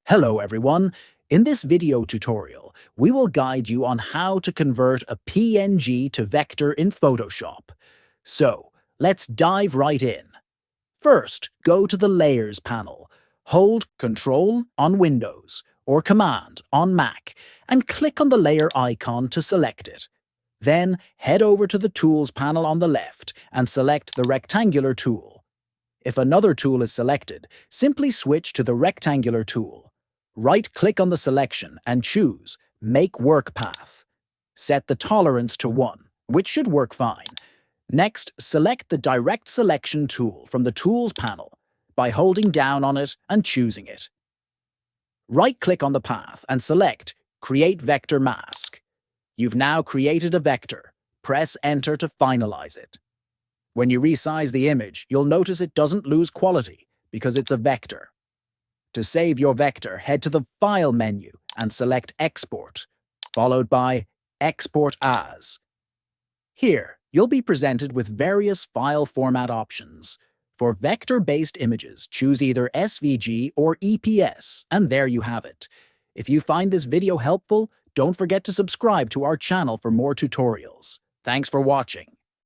Hello everyone! In this video tutorial, we will guide you on how to convert a PNG to vector in Photoshop. So, let's dive right in. First, go to the Layers panel. Hold Ctrl on Windows or Command on Mac and click on the layer icon to select it. Then, head over to the Tools panel on the left and select the rectangular tool. If another tool is selected, simply switch to the rectangular tool. Right-click on the selection and choose Make Work Path. Set the tolerance to 1, which should work fine. Next, select the Direct Selection tool from the Tools panel by holding down on it and choosing it. Right-click on the path and select Create Vector Mask. You've now created a vector. Press Enter to finalize it. When you resize the image, you'll notice it doesn't lose quality because it's a vector. To save your vector, head to the File menu and select Export, followed by Export As. Here, you'll be presented with various file format options. For vector-based images, choose either SVG or EPS, and there you have it. If you find this video helpful, don't forget to subscribe to our channel for more tutorials. Thanks for watching.